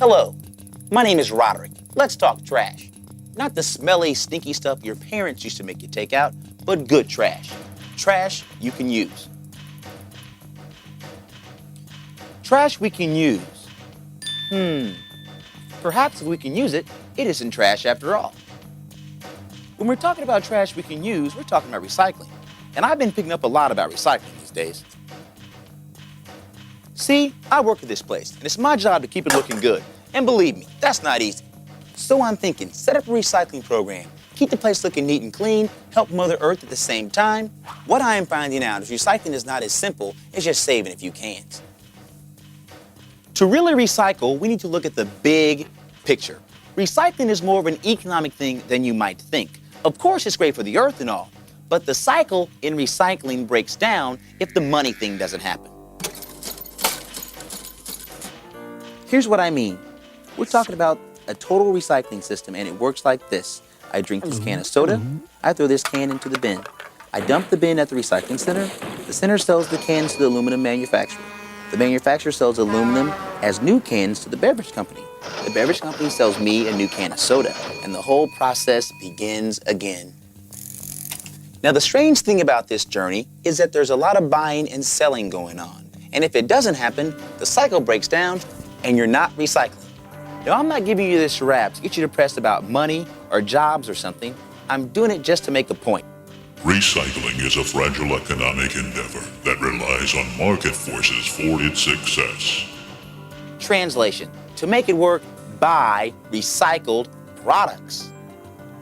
Hello, my name is Roderick. Let's talk trash. Not the smelly, stinky stuff your parents used to make you take out, but good trash. Trash you can use. Trash we can use. Perhaps if we can use it, it isn't trash after all. When we're talking about trash we can use, we're talking about recycling. And I've been picking up a lot about recycling these days. See, I work at this place, and it's my job to keep it looking good. And believe me, that's not easy. So I'm thinking, set up a recycling program, keep the place looking neat and clean, help Mother Earth at the same time. What I am finding out is recycling is not as simple as just saving a few cans. To really recycle, we need to look at the big picture. Recycling is more of an economic thing than you might think. Of course, it's great for the earth and all, but the cycle in recycling breaks down if the money thing doesn't happen. Here's what I mean. We're talking about a total recycling system, and it works like this. I drink this can of soda, I throw this can into the bin. I dump the bin at the recycling center. The center sells the cans to the aluminum manufacturer. The manufacturer sells aluminum as new cans to the beverage company. The beverage company sells me a new can of soda, and the whole process begins again. Now, the strange thing about this journey is that there's a lot of buying and selling going on. And if it doesn't happen, the cycle breaks down and you're not recycling. Now, I'm not giving you this rap to get you depressed about money or jobs or something. I'm doing it just to make a point. Recycling is a fragile economic endeavor that relies on market forces for its success. Translation: to make it work, buy recycled products.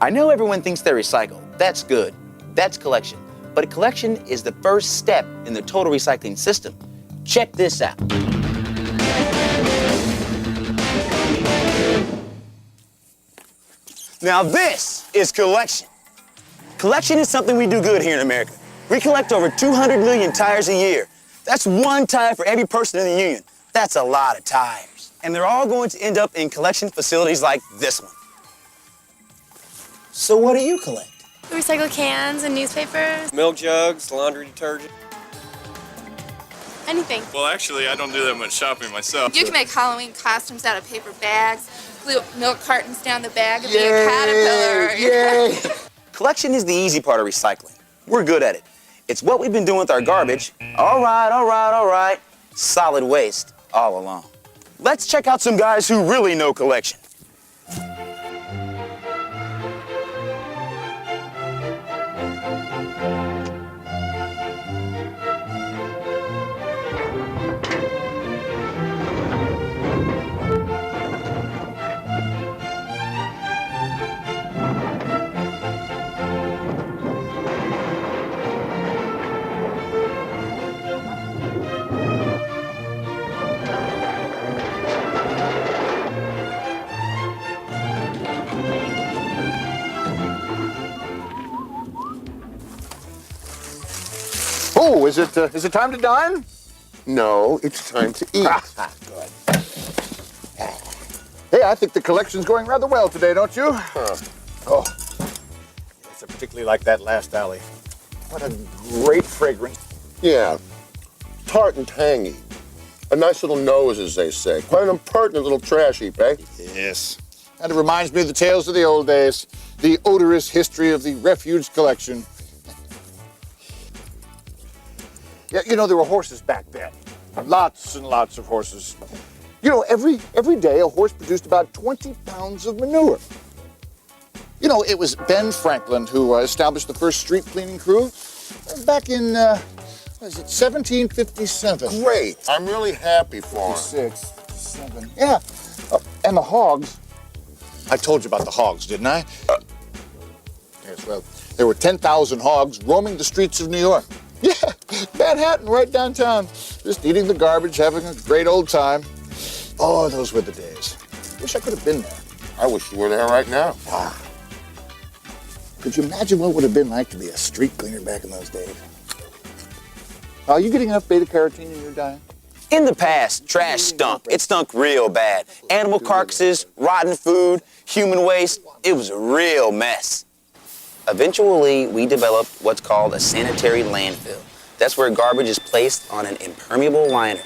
I know everyone thinks they're recycled. That's good. That's collection. But collection is the first step in the total recycling system. Check this out. Now this is collection. Collection is something we do good here in America. We collect over 200 million tires a year. That's one tire for every person in the union. That's a lot of tires. And they're all going to end up in collection facilities like this one. So what do you collect? We recycle cans and newspapers. Milk jugs, laundry detergent. Anything. Well, actually, I don't do that much shopping myself. You can make Halloween costumes out of paper bags, glue milk cartons down the bag, and be a caterpillar. Yay! Collection is the easy part of recycling. We're good at it. It's what we've been doing with our garbage. All right. Solid waste all along. Let's check out some guys who really know collection. Oh, is it time to dine? No, it's time to eat. Good. Hey, I think the collection's going rather well today, don't you? Oh, yes, I particularly like that last alley. What a great fragrance. Yeah, tart and tangy. A nice little nose, as they say. Quite an impertinent little trash heap, eh? Yes. And it reminds me of the tales of the old days, the odorous history of the refuge collection. Yeah, you know, there were horses back then. Lots and lots of horses. You know, every day a horse produced about 20 pounds of manure. You know, it was Ben Franklin who established the first street cleaning crew back in, 1757. Great. I'm really happy for him. 56, 57. Yeah. And the hogs. I told you about the hogs, didn't I? Yes, well, there were 10,000 hogs roaming the streets of New York. Yeah, Manhattan, right downtown. Just eating the garbage, having a great old time. Oh, those were the days. Wish I could have been there. I wish you were there right now. Ah. Could you imagine what it would have been like to be a street cleaner back in those days? Are you getting enough beta-carotene in your diet? In the past, trash stunk. It stunk real bad. Animal carcasses, rotten food, human waste. It was a real mess. Eventually, we developed what's called a sanitary landfill. That's where garbage is placed on an impermeable liner,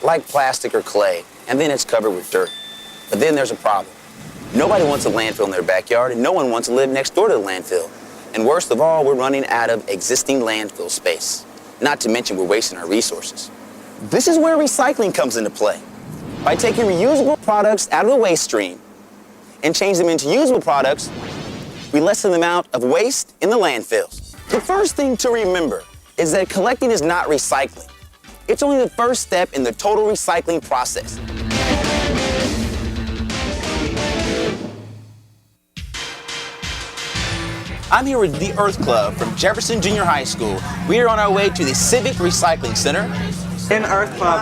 like plastic or clay, and then it's covered with dirt. But then there's a problem. Nobody wants a landfill in their backyard, and no one wants to live next door to the landfill. And worst of all, we're running out of existing landfill space. Not to mention we're wasting our resources. This is where recycling comes into play. By taking reusable products out of the waste stream and change them into usable products, we lessen the amount of waste in the landfills. The first thing to remember is that collecting is not recycling. It's only the first step in the total recycling process. I'm here with the Earth Club from Jefferson Junior High School. We are on our way to the Civic Recycling Center. In Earth Club,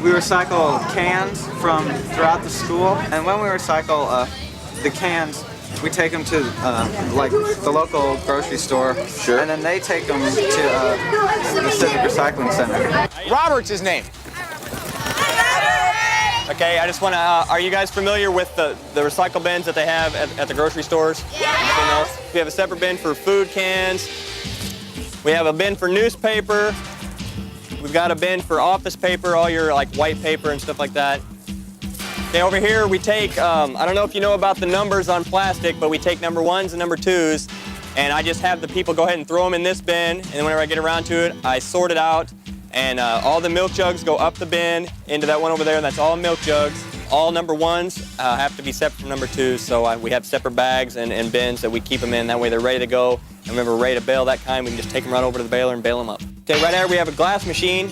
we recycle cans from throughout the school, and when we recycle the cans, we take them to like the local grocery store, and then they take them to the Civic Recycling Center. Robert's his name. Okay, I just want to, are you guys familiar with the recycle bins that they have at the grocery stores? Yeah. We have a separate bin for food cans. We have a bin for newspaper. We've got a bin for office paper, all your like white paper and stuff like that. Okay, over here we take, I don't know if you know about the numbers on plastic, but we take number 1s and number 2s, and I just have the people go ahead and throw them in this bin, and then whenever I get around to it, I sort it out, and all the milk jugs go up the bin into that one over there, and that's all milk jugs. All number 1s have to be separate from number 2s, so we have separate bags and bins that we keep them in. That way they're ready to go, and whenever we're ready to bale that kind, we can just take them right over to the baler and bale them up. Okay, right there we have a glass machine.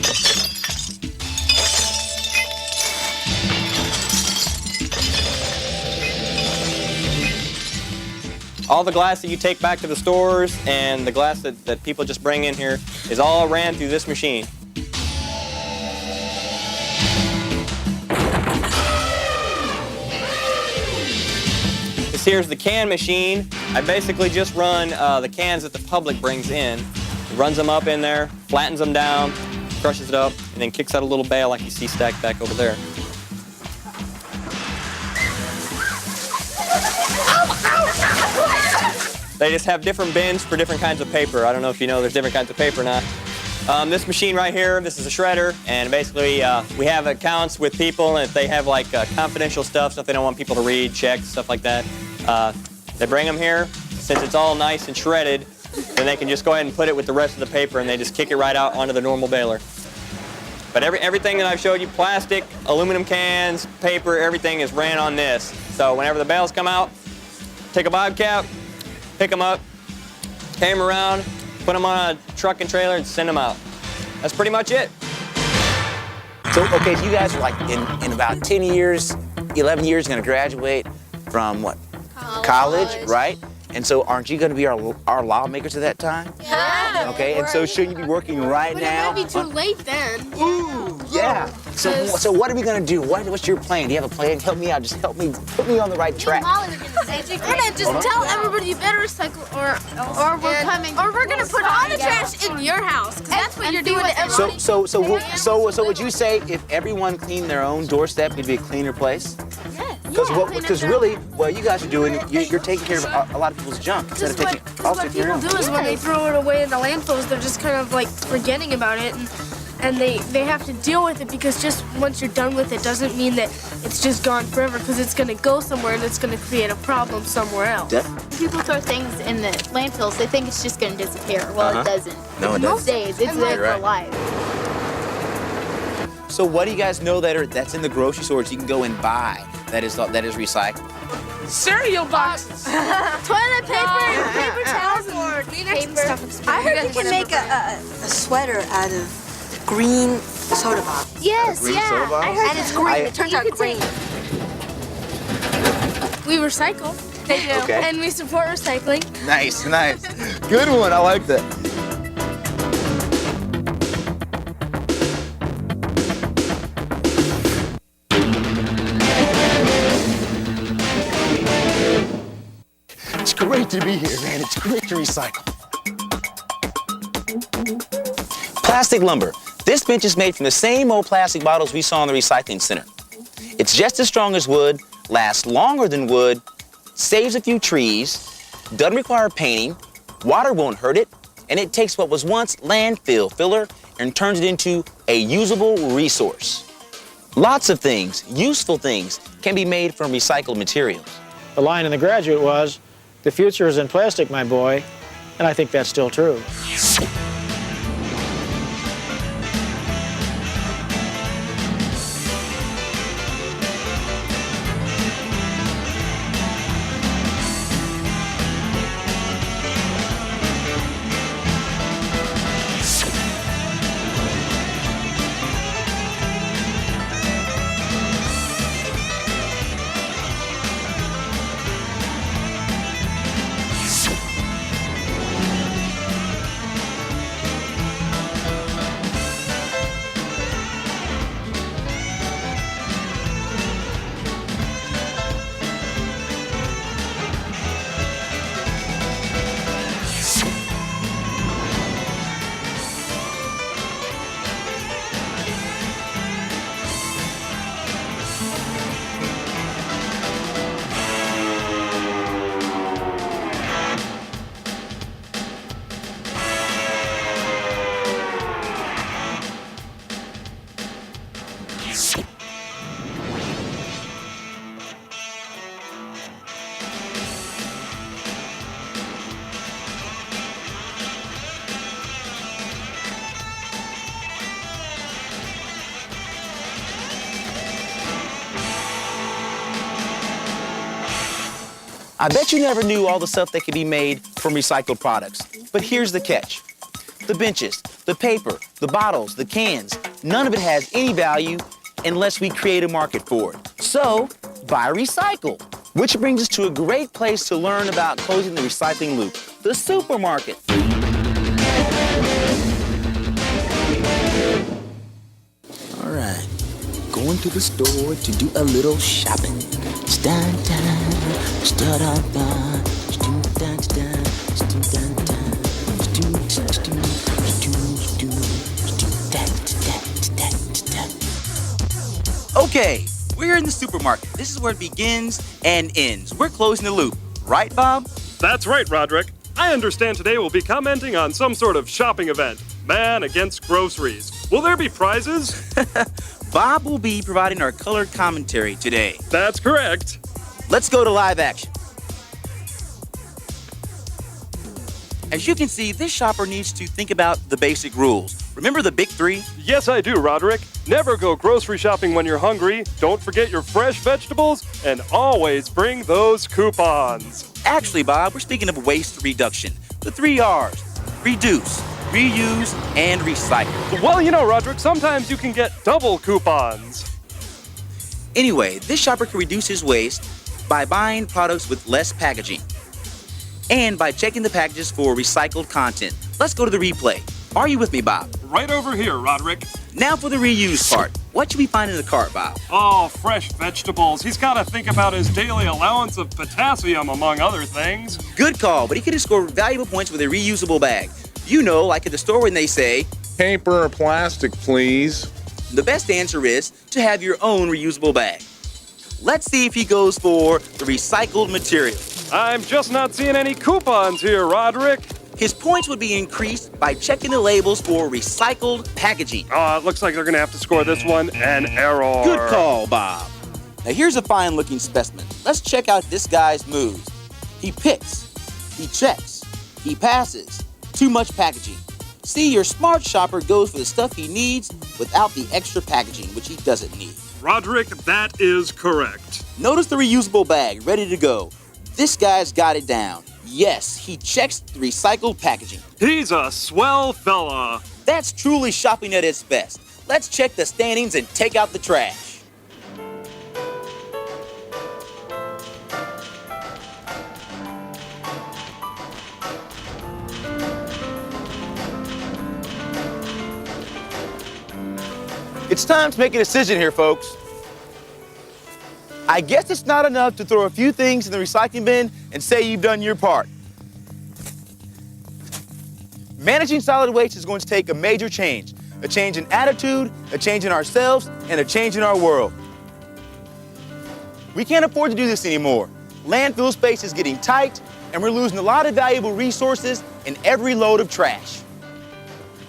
All the glass that you take back to the stores and the glass that people just bring in here is all ran through this machine. This here's the can machine. I basically just run the cans that the public brings in. It runs them up in there, flattens them down, crushes it up, and then kicks out a little bale like you see stacked back over there. They just have different bins for different kinds of paper. I don't know if you know there's different kinds of paper now. This machine right here, this is a shredder, and basically we have accounts with people, and if they have like confidential stuff they don't want people to read, checks, stuff like that, they bring them here. Since it's all nice and shredded, then they can just go ahead and put it with the rest of the paper, and they just kick it right out onto the normal baler. But everything that I've showed you, plastic, aluminum cans, paper, everything is ran on this. So whenever the bales come out, take a bobcat, pick them up, carry them around, put them on a truck and trailer, and send them out. That's pretty much it. So, okay, so you guys are like in about 10 years, 11 years going to graduate from what? College, right? And so aren't you going to be our lawmakers at that time? Yeah. Okay, and so shouldn't you be working right now? But it might be too late then. Ooh, yeah. So what are we going to do? What's your plan? Do you have a plan? Help me out. Just help me. Put me on the right track. We're gonna just tell everybody you better recycle, or we're coming. Or we're gonna put all the trash in your house, because that's what you're doing to everybody. So would you say if everyone cleaned their own doorstep, it'd be a cleaner place? Because really, what you guys are doing, you're taking care of a lot of people's junk instead of taking it off your own. What people do is when they throw it away in the landfills, they're just kind of like forgetting about it, and they have to deal with it, because just once you're done with it doesn't mean that it's just gone forever, because it's going to go somewhere and it's going to create a problem somewhere else. People throw things in the landfills, they think it's just going to disappear. Well, it doesn't. No, it doesn't. Most days, it's there for life. So what do you guys know that's in the grocery stores you can go and buy that is recycled? Cereal boxes, toilet paper, paper towels, and stuff. I heard you can make a sweater out of green soda pop. Yes, soda bottle? I heard And it's green. It turns out green. We recycle. They do. Okay. And we support recycling. Nice. Good one. I like that. It's great to be here, man. It's great to recycle. Plastic lumber. This bench is made from the same old plastic bottles we saw in the recycling center. It's just as strong as wood, lasts longer than wood, saves a few trees, doesn't require painting, water won't hurt it, and it takes what was once landfill filler and turns it into a usable resource. Lots of things, useful things, can be made from recycled materials. The line in The Graduate was, "The future is in plastic, my boy," and I think that's still true. I bet you never knew all the stuff that can be made from recycled products. But here's the catch. The benches, the paper, the bottles, the cans, none of it has any value unless we create a market for it. So, buy recycle. Which brings us to a great place to learn about closing the recycling loop, the supermarket. All right, going to the store to do a little shopping. Okay, we're in the supermarket. This is where it begins and ends. We're closing the loop. Right, Bob? That's right, Roderick. I understand today we'll be commenting on some sort of shopping event. Man against groceries. Will there be prizes? Bob will be providing our colored commentary today. That's correct. Let's go to live action. As you can see, this shopper needs to think about the basic rules. Remember the big three? Yes, I do, Roderick. Never go grocery shopping when you're hungry. Don't forget your fresh vegetables, and always bring those coupons. Actually, Bob, we're speaking of waste reduction. The 3 R's: reduce, reuse, and recycle. Well, you know, Roderick, sometimes you can get double coupons. Anyway, this shopper can reduce his waste by buying products with less packaging and by checking the packages for recycled content. Let's go to the replay. Are you with me, Bob? Right over here, Roderick. Now for the reuse part. What should we find in the cart, Bob? Oh, fresh vegetables. He's got to think about his daily allowance of potassium, among other things. Good call, but he could score valuable points with a reusable bag. You know, like at the store when they say, Paper or plastic, please. the best answer is to have your own reusable bag. Let's see if he goes for the recycled material. I'm just not seeing any coupons here, Roderick. His points would be increased by checking the labels for recycled packaging. It looks like they're going to have to score this one an error. Good call, Bob. Now here's a fine-looking specimen. Let's check out this guy's moves. He picks, he checks, he passes. Too much packaging. See, your smart shopper goes for the stuff he needs without the extra packaging, which he doesn't need. Roderick, that is correct. Notice the reusable bag, ready to go. This guy's got it down. Yes, he checks the recycled packaging. He's a swell fella. That's truly shopping at its best. Let's check the standings and take out the trash. It's time to make a decision here, folks. I guess it's not enough to throw a few things in the recycling bin and say you've done your part. Managing solid waste is going to take a major change. A change in attitude, a change in ourselves, and a change in our world. We can't afford to do this anymore. Landfill space is getting tight, and we're losing a lot of valuable resources in every load of trash.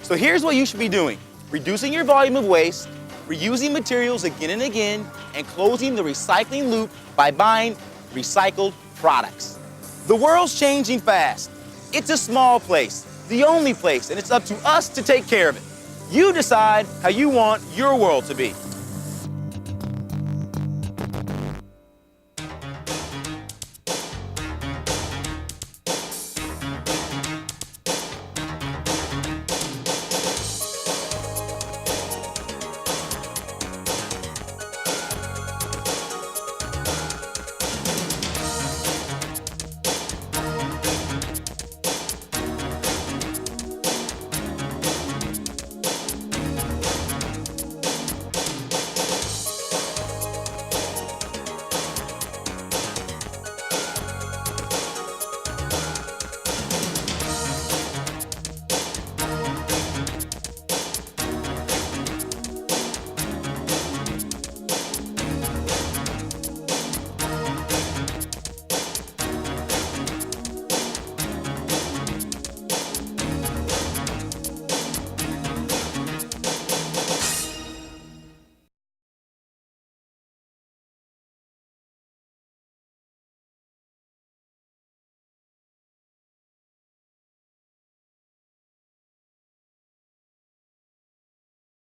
So here's what you should be doing. Reducing your volume of waste, reusing materials again and again, and closing the recycling loop by buying recycled products. The world's changing fast. It's a small place, the only place, and it's up to us to take care of it. You decide how you want your world to be.